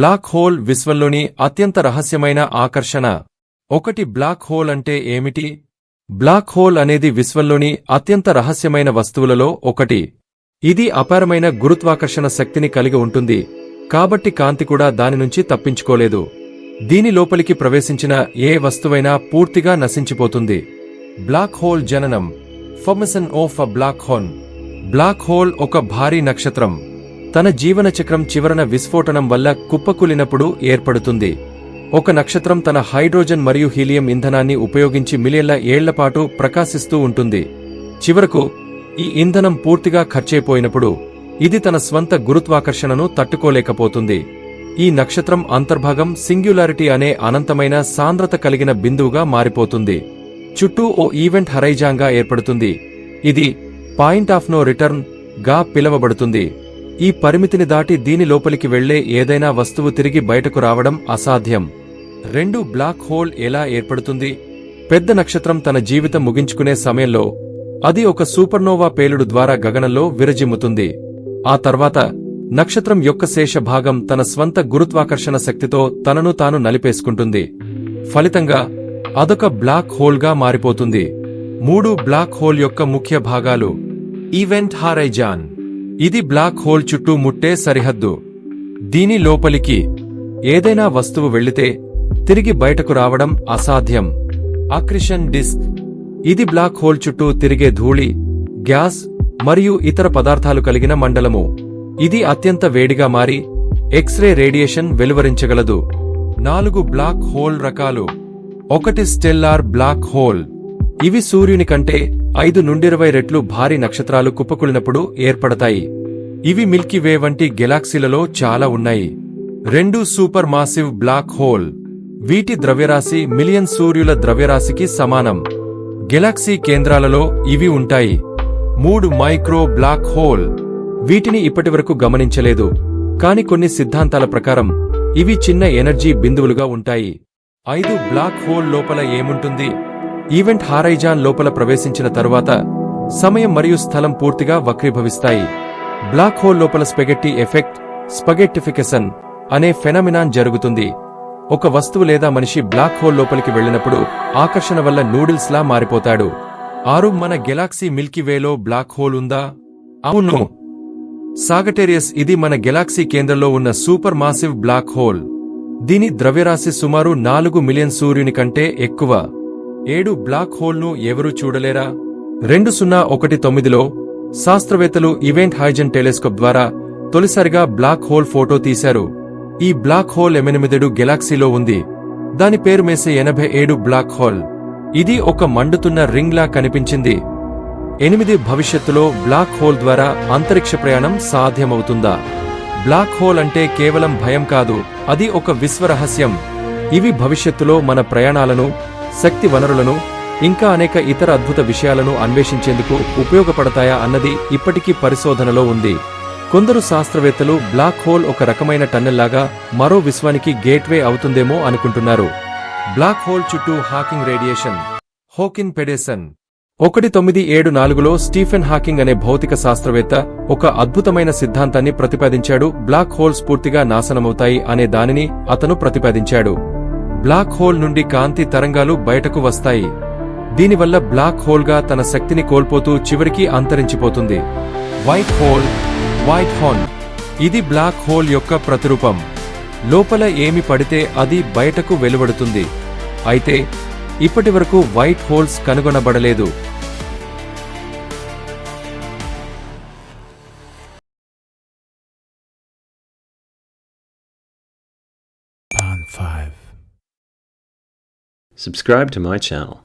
Black hole విశ్వంలోని అత్యంత రహస్యమైన ఆకర్షణ. ఒకటి బ్లాక్ హోల్ అంటే ఏమిటి? బ్లాక్ హోల్ అనేది విశ్వంలోని అత్యంత రహస్యమైన వస్తువులలో ఒకటి. ఇది అపారమైన గురుత్వాకర్షణ శక్తిని కలిగి ఉంటుంది, కాబట్టి కాంతి కూడా దానినుంచి తప్పించుకోలేదు. దీని లోపలికి ప్రవేశించిన ఏ వస్తువైనా పూర్తిగా నశించిపోతుంది. బ్లాక్ హోల్ జననం. Formation of a black hole. Black hole ఒక భారీ నక్షత్రం తన జీవనచక్రం చివరన విస్ఫోటనం వల్ల కుప్పకూలినప్పుడు ఏర్పడుతుంది. ఒక నక్షత్రం తన హైడ్రోజన్ మరియు హీలియం ఇంధనాన్ని ఉపయోగించి మిలియన్ల ఏళ్లపాటు ప్రకాశిస్తూ ఉంటుంది. చివరకు ఈ ఇంధనం పూర్తిగా ఖర్చయిపోయినప్పుడు ఇది తన స్వంత గురుత్వాకర్షణను తట్టుకోలేకపోతుంది. ఈ నక్షత్రం అంతర్భాగం సింగ్యులారిటీ అనే అనంతమైన సాంద్రత కలిగిన బిందువుగా మారిపోతుంది. చుట్టూ ఓ ఈవెంట్ హరైజాంగా ఏర్పడుతుంది. ఇది పాయింట్ ఆఫ్ నో రిటర్న్ గా పిలవబడుతుంది. ఈ పరిమితిని దాటి దీని లోపలికి వెళ్లే ఏదైనా వస్తువు తిరిగి బయటకు రావడం అసాధ్యం. 2 బ్లాక్ హోల్ ఎలా ఏర్పడుతుంది? పెద్ద నక్షత్రం తన జీవితం ముగించుకునే సమయంలో అది ఒక సూపర్నోవా పేలుడు ద్వారా గగనంలో విరజిమ్ముతుంది. ఆ తర్వాత నక్షత్రం యొక్క శేష భాగం తన స్వంత గురుత్వాకర్షణ శక్తితో తనను తాను నలిపేసుకుంటుంది. ఫలితంగా అదొక బ్లాక్ హోల్గా మారిపోతుంది. 3 బ్లాక్ హోల్ యొక్క ముఖ్య భాగాలు. ఈవెంట్ హారైజాన్. ఇది బ్లాక్ హోల్ చుట్టూ ముట్టే సరిహద్దు. దీని లోపలికి ఏదైనా వస్తువు వెళ్లితే తిరిగి బయటకు రావడం అసాధ్యం. అక్రిషన్ డిస్క్. ఇది బ్లాక్ హోల్ చుట్టూ తిరిగే ధూళి, గ్యాస్ మరియు ఇతర పదార్థాలు కలిగిన మండలము. ఇది అత్యంత వేడిగా మారి ఎక్స్రే రేడియేషన్ వెలువరించగలదు. 4 బ్లాక్ హోల్ రకాలు. 1 స్టెల్లార్ బ్లాక్ హోల్. ఇవి సూర్యుని కంటే 5 నుండి 20 రెట్లు భారీ నక్షత్రాలు కుప్పకూలినప్పుడు ఏర్పడతాయి. ఇవి మిల్కీవే వంటి గెలాక్సీలలో చాలా ఉన్నాయి. 2 సూపర్ మాసివ్ బ్లాక్ హోల్. వీటి ద్రవ్యరాశి మిలియన్ సూర్యుల ద్రవ్యరాశికి సమానం. గెలాక్సీ కేంద్రాలలో ఇవి ఉంటాయి. 3 మైక్రో బ్లాక్ హోల్. వీటిని ఇప్పటివరకు గమనించలేదు, కాని కొన్ని సిద్ధాంతాల ప్రకారం ఇవి చిన్న ఎనర్జీ బిందువులుగా ఉంటాయి. 5 బ్లాక్ హోల్ లోపల ఏముంటుంది? ఈవెంట్ హారైజాన్ లోపల ప్రవేశించిన తరువాత సమయం మరియు స్థలం పూర్తిగా వక్రీభవిస్తాయి. బ్లాక్ హోల్ లోపల స్పెగెట్టి ఎఫెక్ట్, స్పగెట్టిఫికేషన్ అనే ఫెనమినాన్ జరుగుతుంది. ఒక వస్తువు లేదా మనిషి బ్లాక్ హోల్ లోపలికి వెళ్లినప్పుడు ఆకర్షణ వల్ల నూడిల్స్ లా మారిపోతాడు. 6 మన గెలాక్సీ మిల్కీవేలో బ్లాక్ హోల్ ఉందా? అవును, సాగటేరియస్. ఇది మన గెలాక్సీ కేంద్రంలో ఉన్న సూపర్ మాసివ్ బ్లాక్ హోల్. దీని ద్రవ్యరాశి సుమారు 4 మిలియన్ సూర్యుని కంటే ఎక్కువ. 7 బ్లాక్ హోల్ను ఎవరూ చూడలేరా? 2019లో శాస్త్రవేత్తలు ఈవెంట్ హైజన్ టెలిస్కోప్ ద్వారా తొలిసారిగా బ్లాక్ హోల్ ఫోటో తీశారు. ఈ బ్లాక్ హోల్ M8 గెలాక్సీలో ఉంది. దాని పేరు మేసే 87 బ్లాక్ హోల్. ఇది ఒక మండుతున్న రింగ్ లా కనిపించింది. 8 భవిష్యత్తులో బ్లాక్ హోల్ ద్వారా అంతరిక్ష ప్రయాణం సాధ్యమవుతుందా? బ్లాక్ హోల్ అంటే కేవలం భయం కాదు, అది ఒక విశ్వరహస్యం. ఇవి భవిష్యత్తులో మన ప్రయాణాలను, శక్తి వనరులను, ఇంకా అనేక ఇతర అద్భుత విషయాలను అన్వేషించేందుకు ఉపయోగపడతాయా అన్నది ఇప్పటికీ పరిశోధనలో ఉంది. కొందరు శాస్త్రవేత్తలు బ్లాక్ హోల్ ఒక రకమైన టన్నెల్లాగా మరో విశ్వానికి గేట్వే అవుతుందేమో అనుకుంటున్నారు. బ్లాక్ హోల్ చుట్టూ హాకింగ్ రేడియేషన్. హోకిన్ పెడేసన్. 1974లో స్టీఫెన్ హాకింగ్ అనే భౌతిక శాస్త్రవేత్త ఒక అద్భుతమైన సిద్ధాంతాన్ని ప్రతిపాదించాడు. బ్లాక్ హోల్స్ పూర్తిగా నాశనమవుతాయి అనే దానిని అతను ప్రతిపాదించాడు. బ్లాక్ హోల్ నుండి కాంతి తరంగాలు బయటకు వస్తాయి. దీనివల్ల బ్లాక్ హోల్గా తన శక్తిని కోల్పోతూ చివరికి అంతరించిపోతుంది. White hole. White hole. ఇది బ్లాక్ హోల్ యొక్క ప్రతిరూపం. లోపల ఏమి పడితే అది బయటకు వెలువడుతుంది. అయితే ఇప్పటివరకు వైట్ హోల్స్ కనుగొనబడలేదు. Subscribe to my channel.